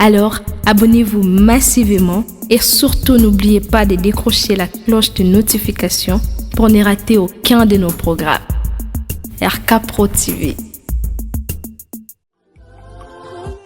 Alors, abonnez-vous massivement et surtout n'oubliez pas de décrocher la cloche de notification pour ne rater aucun de nos programmes. RK Pro TV.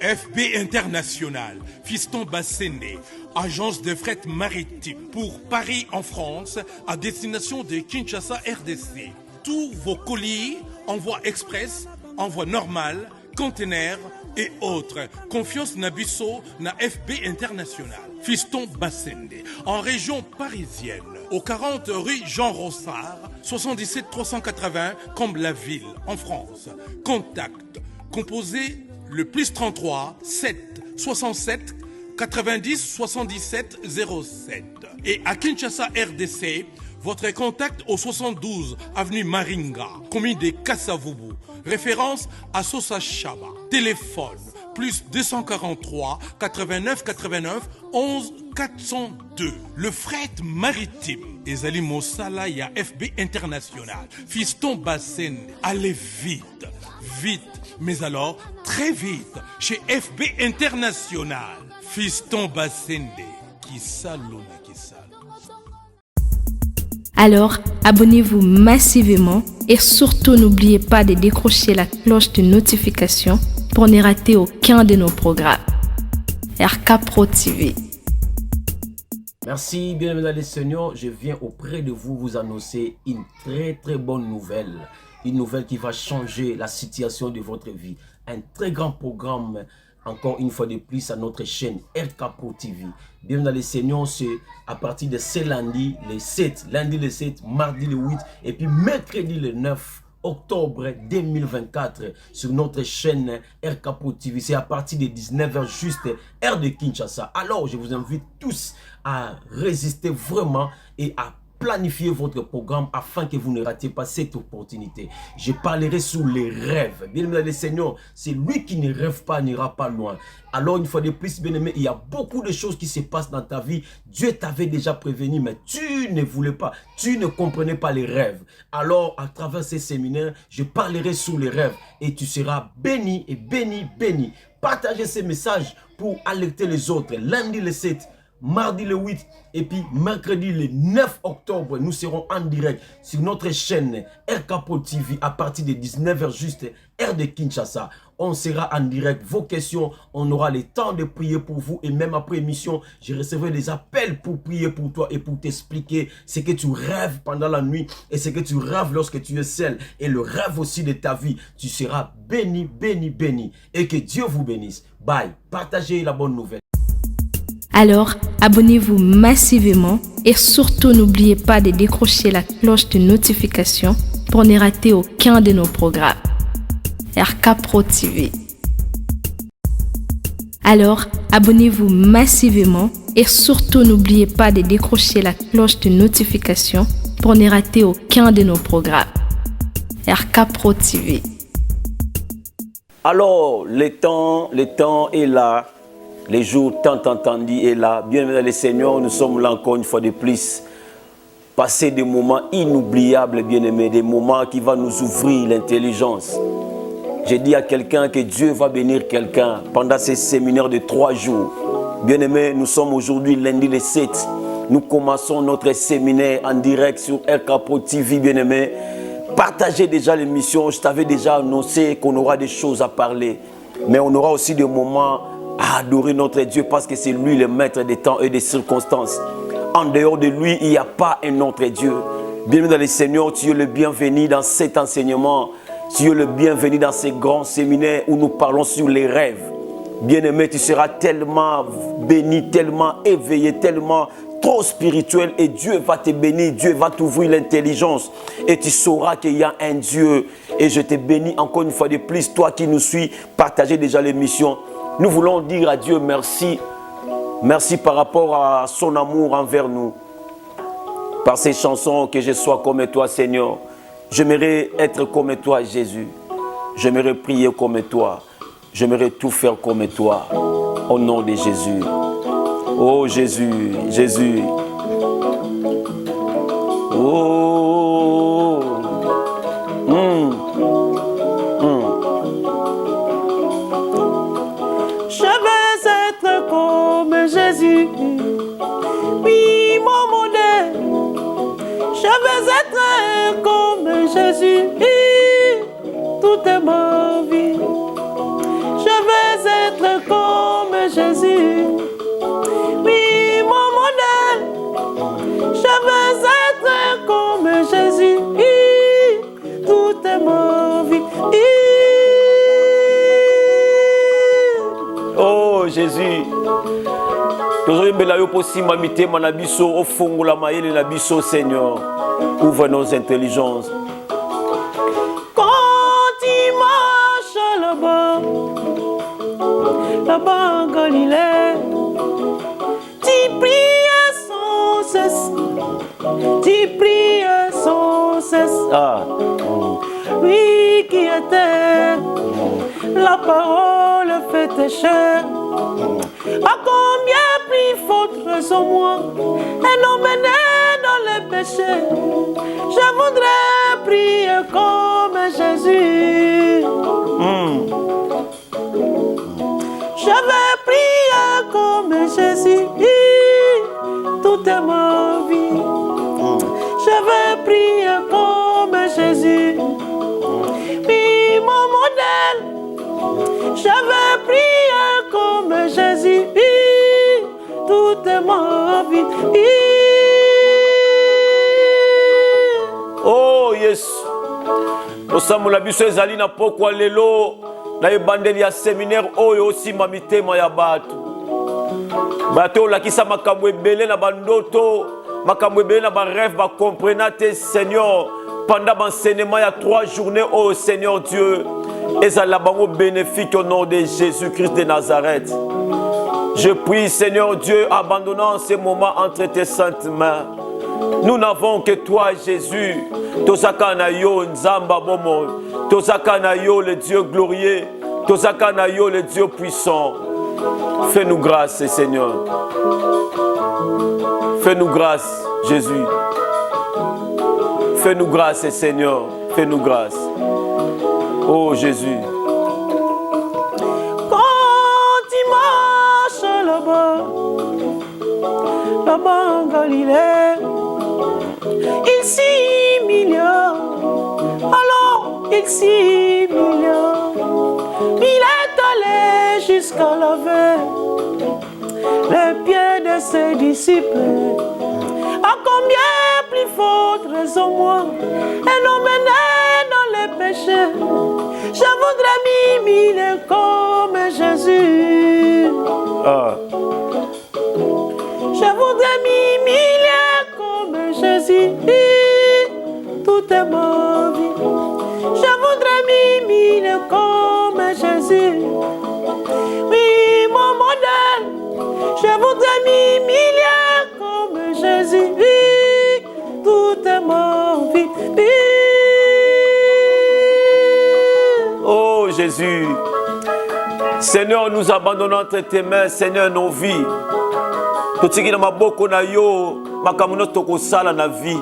FB International, Fiston Bassende, agence de fret maritime pour Paris en France, à destination de Kinshasa RDC. Tous vos colis, envoi express, envoi normal, conteneurs et autres. Confiance Nabisso na FB International. Fiston Bassende, en région parisienne, au 40 rue Jean Rossard, 77 380 Comble-la-Ville, en France. Contact, composé le plus 33 7 67 90 77 07. Et à Kinshasa RDC, votre contact au 72 avenue Maringa, commune de Kassavubu. Référence à Sosa Chaba. Téléphone plus 243 89 89 11 402. Le fret maritime. Ezali Mosala ya FB International. Fiston Bassende. Allez vite, vite, mais alors très vite chez FB International. Fiston Bassende. Kisalona Kisal. Alors, abonnez-vous massivement et surtout n'oubliez pas de décrocher la cloche de notification pour ne rater aucun de nos programmes. RK Pro TV. Merci, bien mesdames et seigneurs, je viens auprès de vous vous annoncer une très bonne nouvelle. Une nouvelle qui va changer la situation de votre vie. Un très grand programme, encore une fois de plus, à notre chaîne RK Pro TV. Bien mesdames et seigneurs, c'est à partir de ce lundi, le 7, lundi le 7, mardi le 8 et puis mercredi le 9 octobre 2024 sur notre chaîne RK Pro TV. C'est à partir de 19h juste, heure de Kinshasa. Alors, je vous invite tous à résister vraiment et à planifier votre programme afin que vous ne ratiez pas cette opportunité. Je parlerai sur les rêves. Bien aimé, le Seigneur, c'est lui qui ne rêve pas, n'ira pas loin. Alors, une fois de plus, bien aimé, il y a beaucoup de choses qui se passent dans ta vie. Dieu t'avait déjà prévenu, mais tu ne voulais pas, tu ne comprenais pas les rêves. Alors, à travers ces séminaires, je parlerai sur les rêves et tu seras béni et béni. Partagez ces messages pour alerter les autres. Lundi le 7, mardi le 8 et puis mercredi le 9 octobre, nous serons en direct sur notre chaîne RK Pro TV à partir de 19h juste, heure de Kinshasa. On sera en direct, vos questions, on aura le temps de prier pour vous et même après émission, je recevrai des appels pour prier pour toi et pour t'expliquer ce que tu rêves pendant la nuit et ce que tu rêves lorsque tu es seul et le rêve aussi de ta vie. Tu seras béni et que Dieu vous bénisse. Bye, partagez la bonne nouvelle. Alors, abonnez-vous massivement et surtout n'oubliez pas de décrocher la cloche de notification pour ne rater aucun de nos programmes. RK Pro TV. Alors, abonnez-vous massivement et surtout n'oubliez pas de décrocher la cloche de notification pour ne rater aucun de nos programmes. RK Pro TV. Alors, le temps est là. Les jours tant entendus est là. Bien mesdames les seigneurs, nous sommes là encore une fois de plus. Passer des moments inoubliables, bien-aimés, des moments qui vont nous ouvrir l'intelligence. J'ai dit à quelqu'un que Dieu va bénir quelqu'un pendant ces séminaires de 3 jours. Bien-aimés, nous sommes aujourd'hui lundi le 7. Nous commençons notre séminaire en direct sur RK Pro TV, bien-aimés. Partagez déjà l'émission. Je t'avais déjà annoncé qu'on aura des choses à parler. Mais on aura aussi des moments à adorer notre Dieu parce que c'est lui le maître des temps et des circonstances. En dehors de lui, il n'y a pas un autre Dieu. Bienvenue dans les Seigneurs, tu es le bienvenu dans cet enseignement. Tu es le bienvenu dans ces grands séminaires où nous parlons sur les rêves. Bien-aimé, tu seras tellement béni, tellement éveillé, tellement trop spirituel et Dieu va te bénir, Dieu va t'ouvrir l'intelligence et tu sauras qu'il y a un Dieu. Et je te bénis encore une fois de plus, toi qui nous suis, partagez déjà l'émission. Nous voulons dire à Dieu merci. Merci par rapport à son amour envers nous. Par ces chansons, que je sois comme toi, Seigneur. J'aimerais être comme toi, Jésus. J'aimerais prier comme toi. J'aimerais tout faire comme toi. Au nom de Jésus. Oh Jésus, Jésus. Oh. Je vais être Jésus. Oui, mon modèle. Je veux être comme Jésus. Toute ma vie. Je veux être comme Jésus. Oui, mon modèle. Je veux être comme Jésus. Toute ma vie. Oh Jésus. Ouvre nos intelligences. Quand tu marches là-bas en Galilée, tu pries sans cesse, tu pries sans cesse. Lui qui était la parole faite chair, à combien plus faute raison moi, et emmené dans le péché. Je voudrais prier comme Jésus. Je vais prier comme Jésus toute ma vie. Je vais prier comme Jésus. Oui, mon modèle. Je vais prier comme Jésus toute ma vie. Oh yes. Osamola biso ezali na pokwa lelo na ebandeli ya séminaire oyo osimba mitema ya bato. Bato olakisa makambo ebele na bandoto, makambo ebele na barêve bakomprena te Seigneur pendant l'enseignement il y a 3 journées oh Seigneur Dieu. Ezala bango bénéfique au nom de Jésus-Christ de Nazareth. Je prie Seigneur Dieu abandonnant ces moments entre tes saintes mains. Nous n'avons que toi, Jésus. Tozaka na yo nzamba bomo. Tozaka na yo le Dieu glorieux. Tozaka na yo le Dieu puissant. Fais-nous grâce, Seigneur. Fais-nous grâce, Jésus. Fais-nous grâce, Seigneur. Fais-nous grâce. Oh, Jésus. Quand tu marches là-bas en Galilée, il s'humilia, alors il s'humilia. Il est allé jusqu'à laver les pieds de ses disciples. À combien plus forte raison moi, et non mené dans les péchés. Je voudrais m'imiter comme Jésus. Je voudrais m'humilier comme Jésus toute ma vie. Je voudrais m'humilier comme Jésus. Oui, mon modèle. Je voudrais m'humilier comme Jésus toute ma vie. Oh Jésus. Seigneur, nous abandonnons entre tes mains, Seigneur, nos vies. Totiki na maboko na yo makamuno toko sala na vie.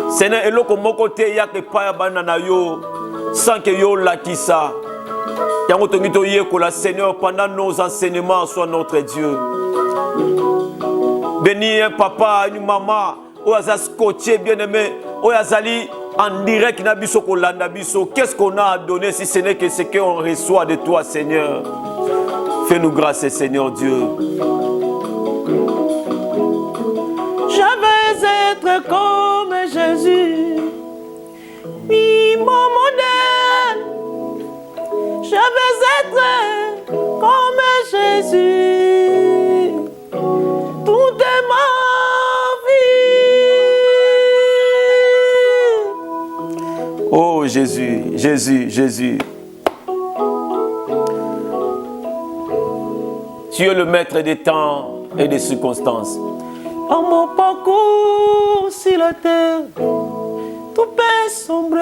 Seigneur eloko moko te yake paya bana na yo sans que yo lakisa. Yango tongi to yekola Seigneur pendant nos enseignements sois notre Dieu. Bénis un papa, une maman, oyaza scotché bien-aimé, oyazali en direct na biso kolanda biso. Qu'est-ce qu'on a à donner si ce n'est que ce qu'on reçoit de toi Seigneur. Fais-nous grâce Seigneur Dieu. Je veux être comme Jésus, oui mon modèle. Je veux être comme Jésus toute ma vie. Oh Jésus, Jésus, Jésus. Tu es le maître des temps et des circonstances. En mon parcours sur la terre, tout peut sombrer.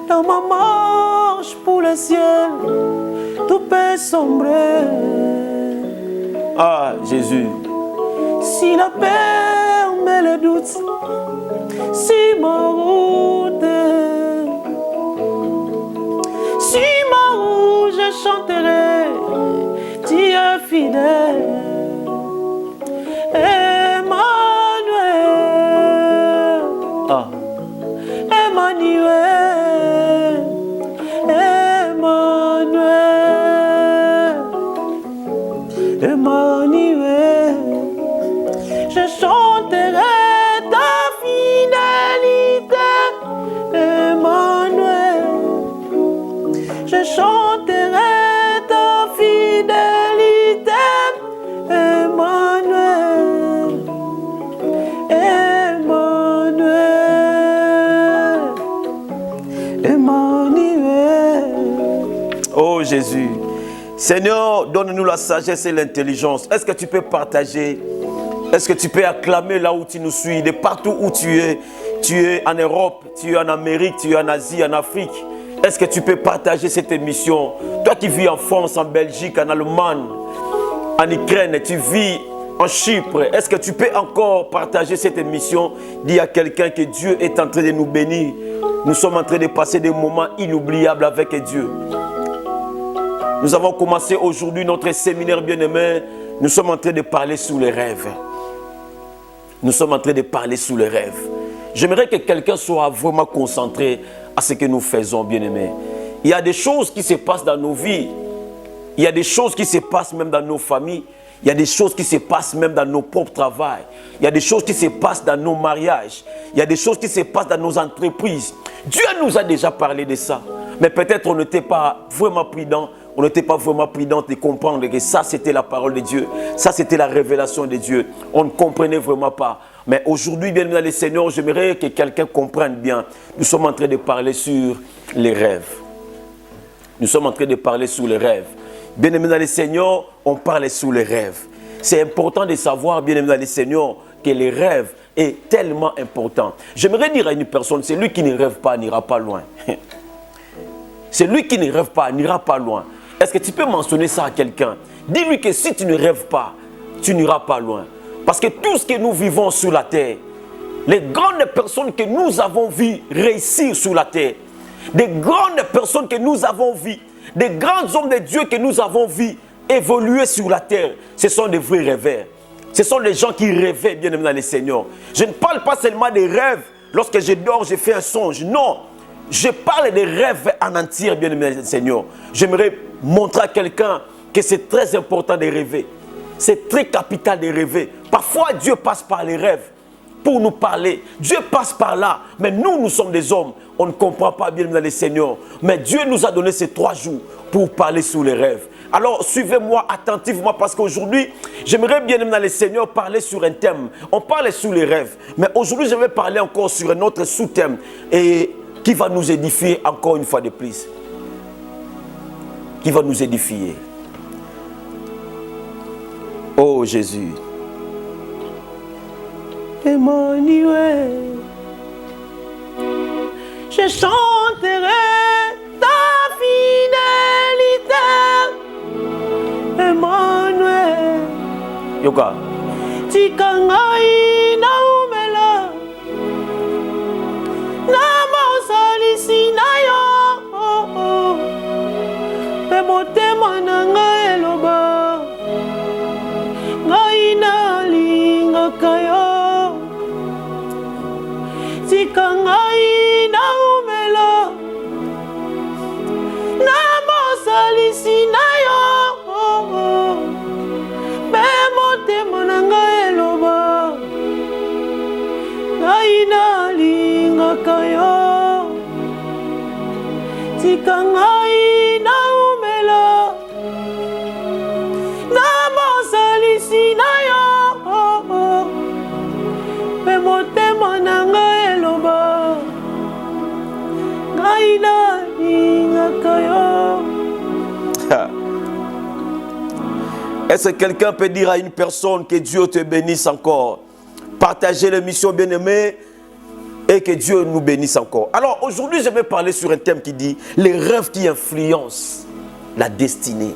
Dans ma marche pour le ciel, tout peut sombrer. Ah, Jésus. Si la peur met le doute sur ma route, sur ma route je chanterai fidèle. Emmanuel, ah. Emmanuel, Emmanuel, Emmanuel, je chanterai ta fidélité. Emmanuel, je chanterai ta fidélité. Emmanuel, Emmanuel, Emmanuel. Oh Jésus, Seigneur, donne-nous la sagesse et l'intelligence. Est-ce que tu peux partager? Est-ce que tu peux acclamer là où tu nous suis, de partout où tu es? Tu es en Europe, tu es en Amérique, tu es en Asie, en Afrique. Est-ce que tu peux partager cette émission? Toi qui vis en France, en Belgique, en Allemagne, en Ukraine, tu vis en Chypre. Est-ce que tu peux encore partager cette émission? Dis à quelqu'un que Dieu est en train de nous bénir. Nous sommes en train de passer des moments inoubliables avec Dieu. Nous avons commencé aujourd'hui notre séminaire bien-aimé. Nous sommes en train de parler sous les rêves. Nous sommes en train de parler sous les rêves. J'aimerais que quelqu'un soit vraiment concentré à ce que nous faisons, bien-aimés. Il y a des choses qui se passent dans nos vies. Il y a des choses qui se passent même dans nos familles. Il y a des choses qui se passent même dans nos propres travails. Il y a des choses qui se passent dans nos mariages. Il y a des choses qui se passent dans nos entreprises. Dieu nous a déjà parlé de ça. Mais peut-être on n'était pas vraiment prudent. On n'était pas vraiment prudent de comprendre que ça c'était la parole de Dieu. Ça c'était la révélation de Dieu. On ne comprenait vraiment pas. Mais aujourd'hui, bien aimé Seigneur, j'aimerais que quelqu'un comprenne bien. Nous sommes en train de parler sur les rêves. Nous sommes en train de parler sur les rêves. Bien aimé dans le Seigneur, on parle sur les rêves. C'est important de savoir, bien aimé dans le Seigneur, que les rêves est tellement important. J'aimerais dire à une personne, celui qui ne rêve pas n'ira pas loin. Celui qui ne rêve pas n'ira pas loin. Est-ce que tu peux mentionner ça à quelqu'un? Dis-lui que si tu ne rêves pas, tu n'iras pas loin. Parce que tout ce que nous vivons sur la terre, les grandes personnes que nous avons vues réussir sur la terre, des grandes personnes que nous avons vues, des grands hommes de Dieu que nous avons vus évoluer sur la terre, ce sont des vrais rêveurs. Ce sont des gens qui rêvaient, bien aimé dans le Seigneur. Je ne parle pas seulement des rêves. Lorsque je dors, je fais un songe. Non, je parle des rêves en entier, bien aimé dans le Seigneur. J'aimerais montrer à quelqu'un que c'est très important de rêver. C'est très capital de rêver. Parfois, Dieu passe par les rêves pour nous parler. Dieu passe par là. Mais nous sommes des hommes. On ne comprend pas bien dans le Seigneur. Mais Dieu nous a donné ces 3 jours pour parler sur les rêves. Alors, suivez-moi attentivement parce qu'aujourd'hui, j'aimerais bien dans le Seigneur parler sur un thème. On parle sur les rêves. Mais aujourd'hui, je vais parler encore sur un autre sous-thème et qui va nous édifier encore une fois de plus. Qui va nous édifier. Oh Jésus. Emmanuel, je chanterai ta fidélité. Emmanuel, Yoka. Tikangai na umela, na mosalisi na yo. Pe motema na ngai eloba, ngai nalingaka yo. Tikangai na umela, na mosalisi na yo. Pe motema na ngai eloba, ngai nalingaka yo. Tikangai na umela, na mosalisi na yo. Pe motema na ngai eloba, ngai nalingaka yo. Est-ce que quelqu'un peut dire à une personne que Dieu te bénisse encore? Partagez l'émission bien-aimée et que Dieu nous bénisse encore. Alors aujourd'hui, je vais parler sur un thème qui dit les rêves qui influencent la destinée.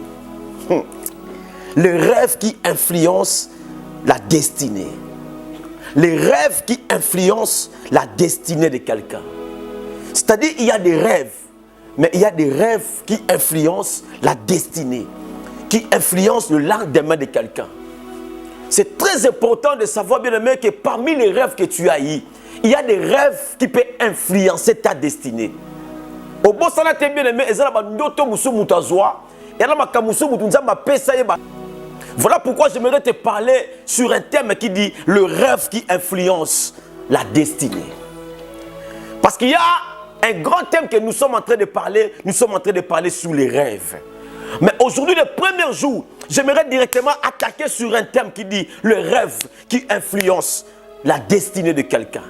Les rêves qui influencent la destinée. Les rêves qui influencent la destinée de quelqu'un. C'est-à-dire il y a des rêves, mais il y a des rêves qui influencent la destinée. qui influencent le lendemain de quelqu'un. C'est très important de savoir, bien aimé, que parmi les rêves que tu as eus, il y a des rêves qui peuvent influencer ta destinée. Au bon sana te bien aimé, voilà pourquoi j'aimerais te parler sur un thème qui dit le rêve qui influence la destinée. Parce qu'il y a un grand thème que nous sommes en train de parler, sur les rêves. Mais aujourd'hui, le premier jour, j'aimerais directement attaquer sur un thème qui dit le rêve qui influence la destinée de quelqu'un.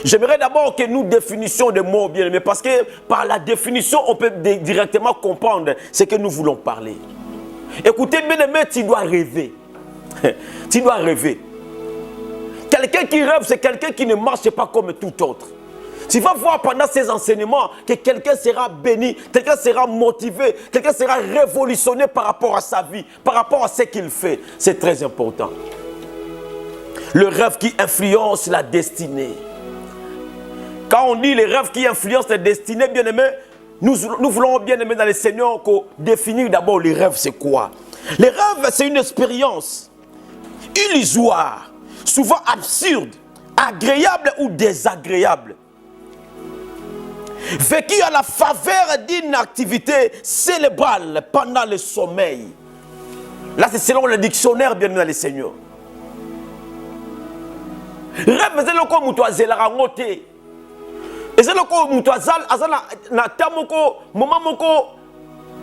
J'aimerais d'abord que nous définissions des mots bien aimés, parce que par la définition, on peut directement comprendre ce que nous voulons parler. Écoutez, bien aimé, tu dois rêver. Tu dois rêver. Quelqu'un qui rêve, c'est quelqu'un qui ne marche pas comme tout autre. Tu vas voir pendant ces enseignements que quelqu'un sera béni, quelqu'un sera motivé, quelqu'un sera révolutionné par rapport à sa vie, par rapport à ce qu'il fait. C'est très important. Le rêve qui influence la destinée. Quand on dit les rêves qui influencent la destinée, bien aimé, nous voulons bien aimer dans le Seigneur définir d'abord les rêves, c'est quoi? Les rêves, c'est une expérience illusoire, souvent absurde, agréable ou désagréable, vécu à la faveur d'une activité cérébrale pendant le sommeil. Là, c'est selon le dictionnaire, bien aimé dans le Seigneur. Rêve, c'est le quoi moutoise la rangote. Et c'est le coup où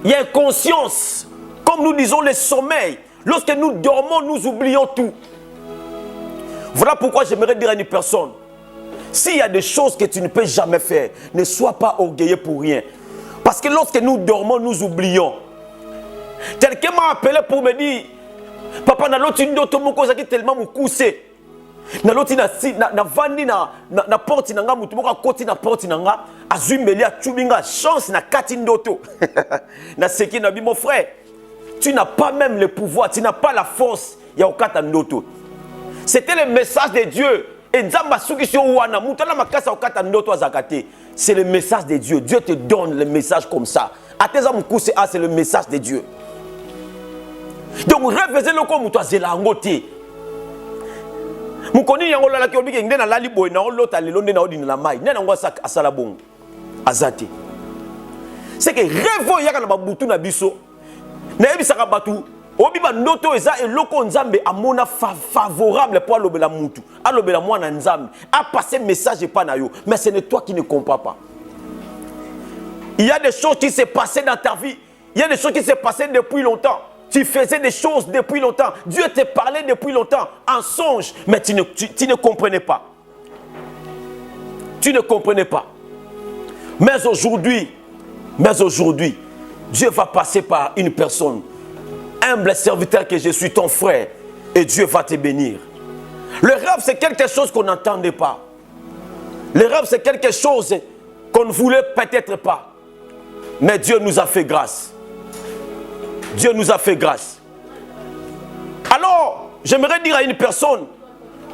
il y a une conscience. Comme nous disons le sommeil. Lorsque nous dormons, nous oublions tout. Voilà pourquoi j'aimerais dire à une personne, s'il y a des choses que tu ne peux jamais faire, ne sois pas orgueilleux pour rien. Parce que lorsque nous dormons, nous oublions. Quelqu'un m'a appelé pour me dire, papa, na l'autre qui tellement me coussé. Na loti na vandi na porte na nga mutu moko akoti na porte na nga azumeli achubinga chance na kati ndoto na seki na bi mon frère, tu n'as pas même le pouvoir, tu n'as pas la force ya okata ndoto. C'était le message de Dieu et nzamba sukisho wana mutu na makasa okata ndoto azakate. C'est le message de Dieu. Dieu te donne le message comme ça. Ateza mukuse a, c'est le message de Dieu. Donc rêve le ko mutu azela ngote. Mukoni yango la ki obiki ngena lali boy na lota lelonde na odina la mai nena ngwa sak asala bon azati. C'est que rêve yaka na babutu na biso na ebisaka batu obi ba ndoto eza eloko nzambe amona favorable pour alobela mutu alobela mwana nzambe a passer message pas na yo, mais ce n'est toi qui ne comprends pas. Il y a des choses qui s'est passées dans ta vie, il y a des choses qui s'est passées depuis longtemps. Tu faisais des choses depuis longtemps. Dieu te parlait depuis longtemps en songe, mais tu ne comprenais pas. Tu ne comprenais pas. Mais aujourd'hui, Dieu va passer par une personne, humble serviteur que je suis, ton frère, et Dieu va te bénir. Le rêve, c'est quelque chose qu'on n'entendait pas. Le rêve, c'est quelque chose qu'on ne voulait peut-être pas. Mais Dieu nous a fait grâce. Dieu nous a fait grâce. Alors, j'aimerais dire à une personne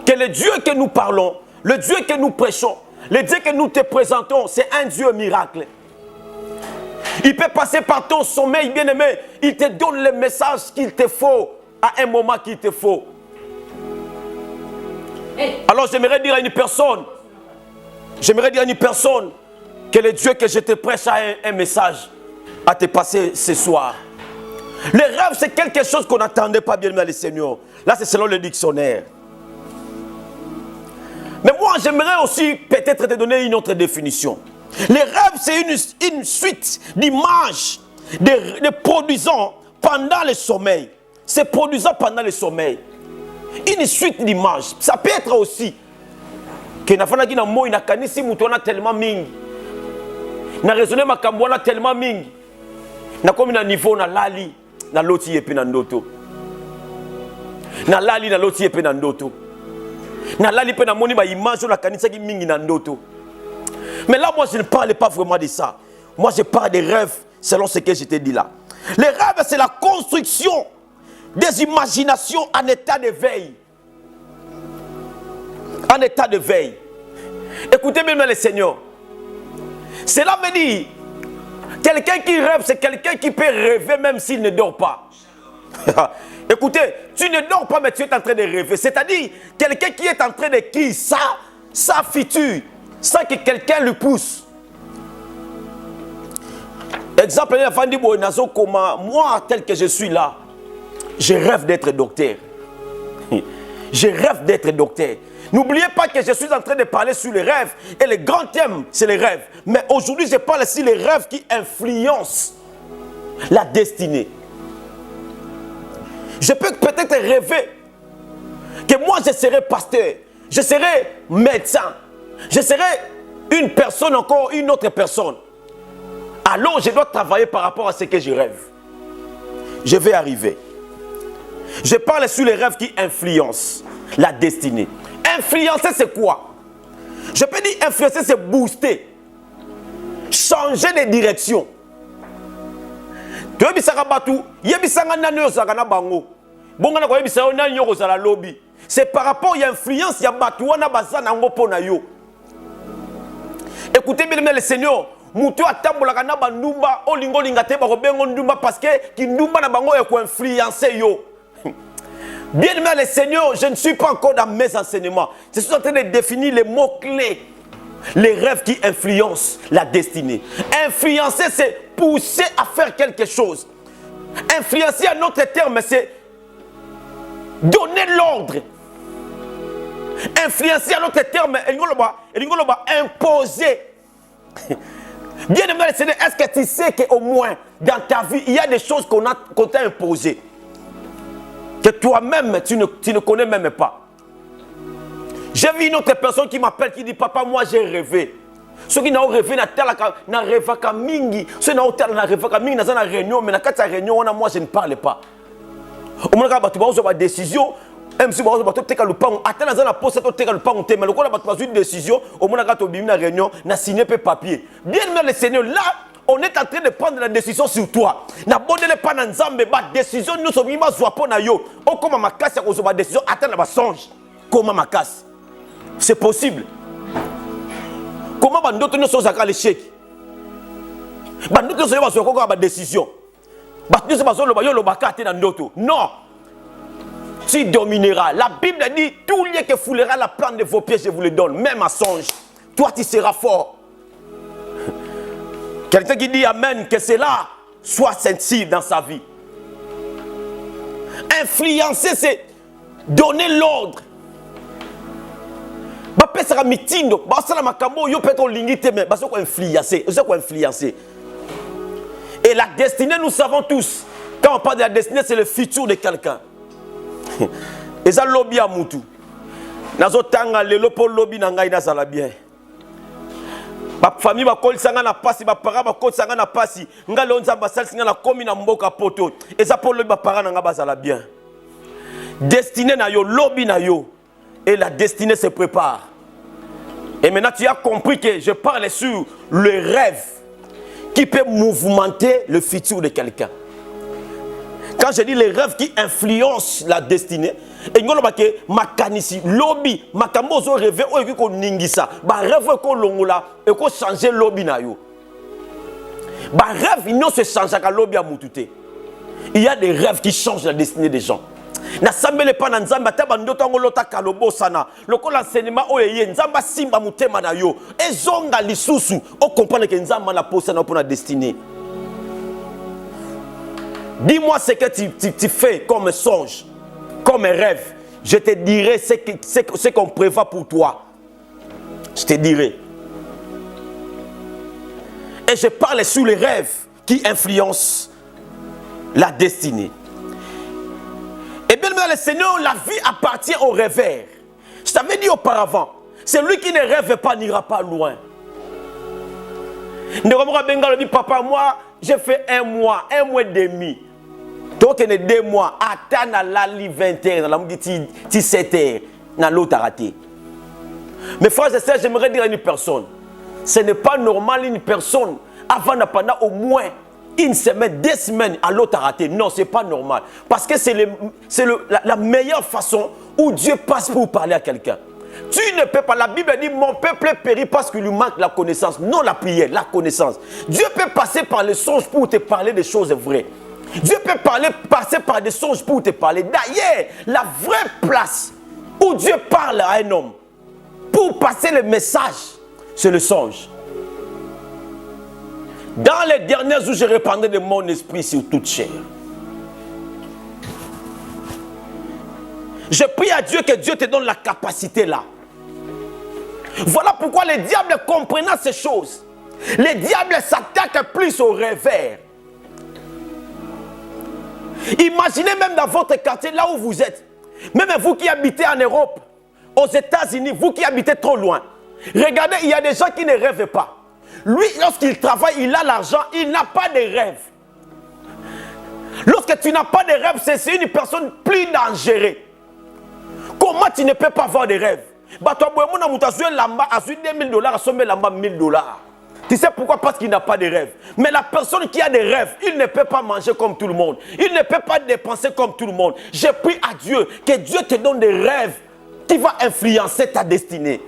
que le Dieu que nous parlons, le Dieu que nous prêchons, le Dieu que nous te présentons, c'est un Dieu miracle. Il peut passer par ton sommeil, bien-aimé. Il te donne le message qu'il te faut à un moment qu'il te faut. Alors, j'aimerais dire à une personne que le Dieu que je te prêche a un message à te passer ce soir. Le rêve, c'est quelque chose qu'on n'attendait pas, bien aimé le Seigneur. Là, c'est selon le dictionnaire. Mais moi, j'aimerais aussi peut-être te donner une autre définition. Le rêve, c'est une suite d'images de produisant pendant le sommeil. C'est produisant pendant le sommeil. Une suite d'images. Ça peut être aussi que na fana kina moi na kanisi mutu na tellement mingi. Na raisonner makambo na tellement mingi. Na komi na niveau na lali. Na loti yepe na ndoto. Na lali na loti yepe na ndoto. Na lali pe na moni ba image na kanisa ki mingi na ndoto. Mais là, moi, je ne parle pas vraiment de ça. Moi, je parle des rêves selon ce que je t'ai dit là. Les rêves, c'est la construction des imaginations en état de veille. En état de veille. Écoutez bien le Seigneur. Cela veut dire, Quelqu'un qui rêve, c'est quelqu'un qui peut rêver même s'il ne dort pas. Écoutez, tu ne dors pas, mais tu es en train de rêver. C'est-à-dire, quelqu'un qui est en train de qui sa future, sans que quelqu'un le pousse. Exemple, moi, tel que je suis là, je rêve d'être docteur. Je rêve d'être docteur. N'oubliez pas que je suis en train de parler sur les rêves. Et le grand thème, c'est les rêves. Mais aujourd'hui, je parle sur les rêves qui influencent la destinée. Je peux peut-être rêver que moi, je serai pasteur. Je serai médecin. Je serai une personne, encore une autre personne. Alors, je dois travailler par rapport à ce que je rêve. Je vais arriver. Je parle sur les rêves qui influencent la destinée. Influencer, c'est quoi? Je peux dire influencer, c'est booster. Changer de direction. C'est par rapport à l'influence, il y a écoutez bien le Seigneur. Mutu atambola kana bandumba olingo lingate ba robengo ndumba parce que kindumba na bango eko influencer yo. Bien aimé le Seigneur, je ne suis pas encore dans mes enseignements. Je suis en train de définir les mots-clés. Les rêves qui influencent la destinée. Influencer, c'est pousser à faire quelque chose. Influencer, à notre terme, c'est donner l'ordre. Influencer, à notre terme, imposer. Bien aimé le Seigneur, est-ce que tu sais qu'au moins dans ta vie, il y a des choses qu'on t'a imposées que toi-même, tu ne connais même pas. J'ai vu une autre personne qui m'appelle, qui dit, papa, moi j'ai rêvé. Ceux qui n'ont rêvé, na rêvé mingi. Ceux qui n'ont rêvé mingi, na réunion, mais na kata réunion, moi je ne parle pas. Au moment où tu vas avoir une décision, même si tu vas avoir une décision, au moment où tu vas une réunion, na signé papier. Bien aimé le Seigneur, là, on est en train de prendre la décision sur toi. Na bonne pas na nzambe ba décision nous sommes ma zwapo na yo. O comme ma casse ko zo ba décision attendre ba songe. Comment ma casse? C'est possible. Comment ba ndoto no so zaka l'échec? Ba ndoto so ba so ko ba décision. Ba ndoto ba so lo ba yo lo ba kate na ndoto. Non. Tu domineras. La Bible dit tout lieu que foulera la plante de vos pieds je vous le donne, même à songe. Toi tu seras fort. Quelqu'un qui dit Amen, que cela soit sensible dans sa vie. Influencer, c'est donner l'ordre. Et la destinée, nous savons tous. Quand on parle de la destinée, c'est le futur de quelqu'un. Et ça, lobby à Moutou. Nazotanga, le lopo lobby n'angaïda ça la bien. Ma famille va coller sanga na pasi, ma parents va coller sanga na pasi. Nga lonza basal singa na komi na mboka poto. Et ça pour le ba parents nga bazala bien. Destinée na yo, lobby na yo. Et la destinée se prépare. Et maintenant tu as compris que je parle sur le rêve qui peut mouvementer le futur de quelqu'un. Quand je dis les rêves qui influencent la destinée, et nous avons dit makanisi lobby makamozo rêve o eko ningisa ba rêve ko longola et ko changer lobby na yo. Ba rêve il ne se change ka lobby a mutute. Il y a des rêves qui changent la destinée des gens. Na sambele pa na nzamba ta bandoto ngolota kalobo sana. Loko l'enseignement o yeye nzamba simba mutema na yo. Ezonga lisusu o comprendre que nzamba na posa na pour la destinée. Dis-moi ce que tu fais comme songe, comme rêve. Je te dirai ce qu'on prévoit pour toi. Je te dirai. Et je parle sur les rêves qui influencent la destinée. Et bien, le Seigneur, la vie appartient au rêveur. Je t'avais dit auparavant, celui qui ne rêve pas n'ira pas loin. Papa, moi, j'ai fait 1 mois et demi. Donc, il y a 2 mois, attends à la 21, dans la 17 heures, dans l'autre raté. Mais frères et sœurs, j'aimerais dire à une personne, ce n'est pas normal une personne, avant pendant au moins 1 semaine, 2 semaines, à l'autre raté. Non, ce n'est pas normal. Parce que c'est la meilleure façon où Dieu passe pour parler à quelqu'un. Tu ne peux pas. La Bible dit, mon peuple périt parce qu'il lui manque la connaissance. Non la prière, la connaissance. Dieu peut passer par les songes pour te parler des choses vraies. Dieu peut passer par des songes pour te parler. D'ailleurs, la vraie place où Dieu parle à un homme pour passer le message, c'est le songe. Dans les derniers jours, je répandrai de mon esprit sur toute chair. Je prie à Dieu que Dieu te donne la capacité là. Voilà pourquoi les diables comprenant ces choses, les diables s'attaquent plus au revers. Imaginez même dans votre quartier, là où vous êtes, même vous qui habitez en Europe, aux États-Unis, vous qui habitez trop loin, regardez, il y a des gens qui ne rêvent pas. Lui, lorsqu'il travaille, il a l'argent, il n'a pas de rêve. Lorsque tu n'as pas de rêve, c'est une personne plus dangereuse. Comment tu ne peux pas avoir de rêve? Tu sais pourquoi? Parce qu'il n'a pas de rêve. Mais la personne qui a des rêves, il ne peut pas manger comme tout le monde. Il ne peut pas dépenser comme tout le monde. Je prie à Dieu que Dieu te donne des rêves qui vont influencer ta destinée.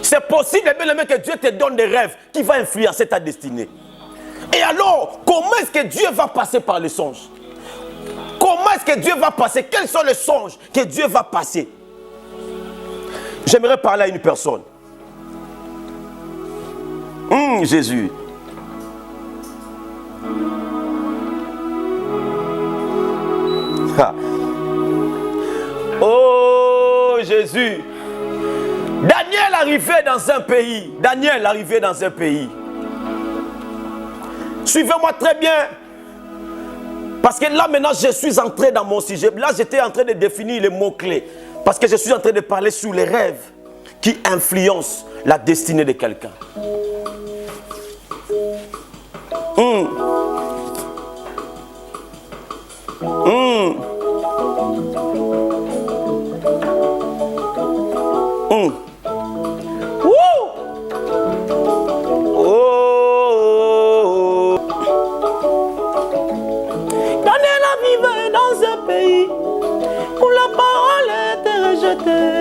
C'est possible, bien aimé, que Dieu te donne des rêves qui vont influencer ta destinée. Et alors, comment est-ce que Dieu va passer par les songes? Comment est-ce que Dieu va passer? Quels sont les songes que Dieu va passer? J'aimerais parler à une personne. Jésus. Oh Jésus. Daniel arrivait dans un pays. Daniel arrivait dans un pays. Suivez-moi très bien. Parce que là maintenant je suis entré dans mon sujet. Là j'étais en train de définir les mots-clés. Parce que je suis en train de parler sur les rêves qui influencent la destinée de quelqu'un. Daniel vivait dans un pays où la parole était rejetée.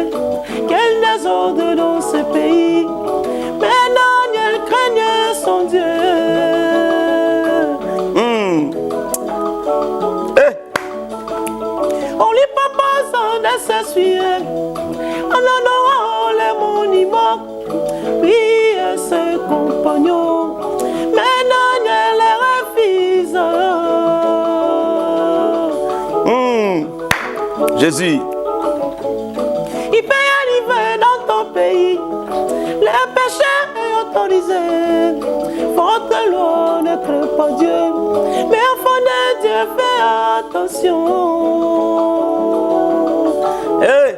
Quel désordre dans ce pays. Mais Daniel craignait son Dieu. On lui propose de s'essuyer en honorant les monuments. Oui, et ses compagnons. Mais Daniel refuse. Jésus. Il peut arriver dans ton pays. Le péché est autorisé. Votre loi ne craint pas Dieu. Mais enfant de Dieu, fais attention. Hey.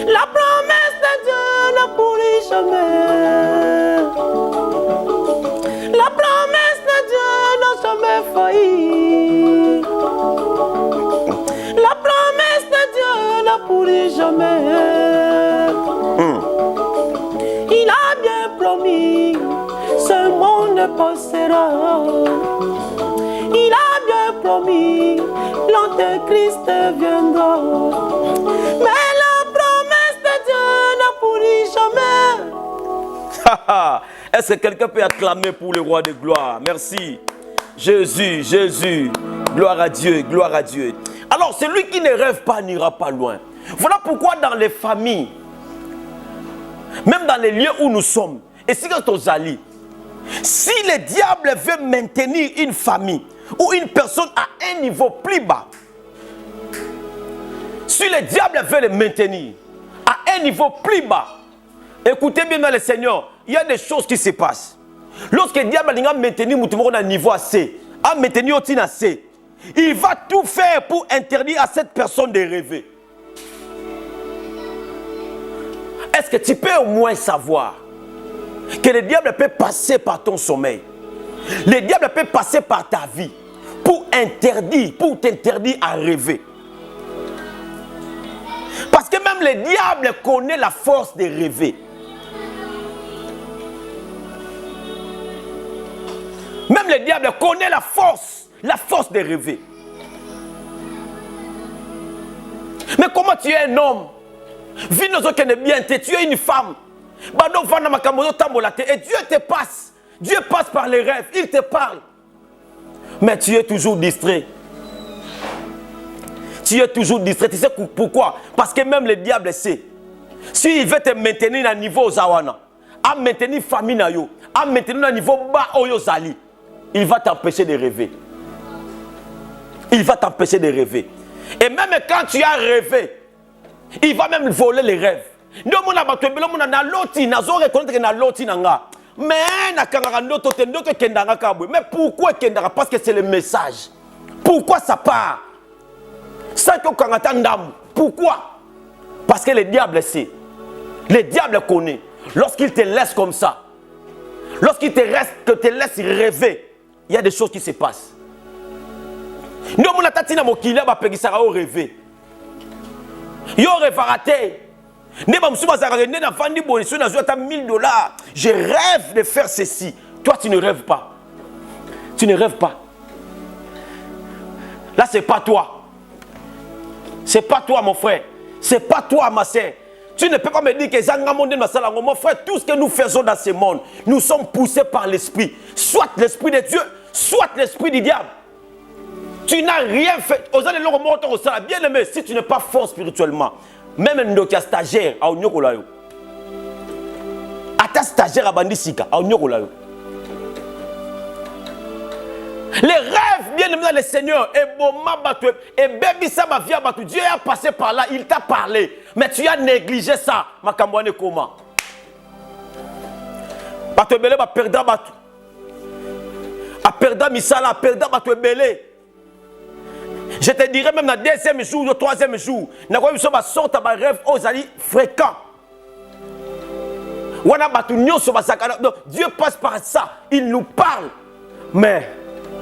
La promesse de Dieu ne pourrit jamais. La promesse de Dieu n'a jamais failli. La promesse de Dieu ne pourrit jamais. Il a bien promis, ce monde passera. Il a bien promis, l'Antéchrist viendra. Mais la promesse de Dieu ne pourrit jamais. Est-ce que quelqu'un peut acclamer pour le roi de gloire? Merci. Jésus, Jésus. Gloire à Dieu, gloire à Dieu. Alors, celui qui ne rêve pas n'ira pas loin. Voilà pourquoi dans les familles, même dans les lieux où nous sommes, et si aux alliés, si le diable veut maintenir une famille ou une personne à un niveau plus bas, si le diable veut le maintenir à un niveau plus bas, écoutez bien le Seigneur, il y a des choses qui se passent. Lorsque le diable a maintenu un niveau assez, a maintenu au assez, il va tout faire pour interdire à cette personne de rêver. Est-ce que tu peux au moins savoir que le diable peut passer par ton sommeil? Le diable peut passer par ta vie pour t'interdire à rêver. Parce que même le diable connaît la force de rêver. Même le diable connaît la force de rêver. Mais comment tu es un homme? Vie nous aucun bien, tu es une femme. Et Dieu te passe. Dieu passe par les rêves, il te parle. Mais tu es toujours distrait. Tu es toujours distrait. Tu sais pourquoi? Parce que même le diable sait. S'il veut te maintenir à niveau Zawana, à maintenir famille, à maintenir à niveau bas Oyozali, il va t'empêcher de rêver. Il va t'empêcher de rêver. Et même quand tu as rêvé, il va même voler les rêves. Mais pourquoi Kendara? Parce que c'est le message. Pourquoi ça part? Pourquoi? Parce que le diable sait. Le diable connaît. Lorsqu'il te laisse comme ça, lorsqu'il te laisse rêver, il y a des choses qui se passent. Nous avons rêvé. Yo rêve. Je rêve de faire ceci. Toi, tu ne rêves pas. Tu ne rêves pas. Là, c'est pas toi. C'est pas toi, mon frère. C'est pas toi, ma sœur. Tu ne peux pas me dire que mon frère, tout ce que nous faisons dans ce monde, nous sommes poussés par l'esprit. Soit l'esprit de Dieu, soit l'esprit du diable. Tu n'as rien fait. Bien aimé, si tu n'es pas fort spirituellement, même un stagiaire, à Onyokolayo. À ta stagiaire à Bandisika, à Onyokolayo. Les rêves, bien aimé dans le Seigneur, et baby ça ma vie, Dieu est passé par là, il t'a parlé, mais tu as négligé ça. Ma kambouane comment? Bato belé ba perdre bato. A perdre misala, a perdre bato belé. Je te dirais même dans le deuxième jour, le troisième jour, nous avons sorti un rêve aux alliés fréquents. Dieu passe par ça, il nous parle. Mais,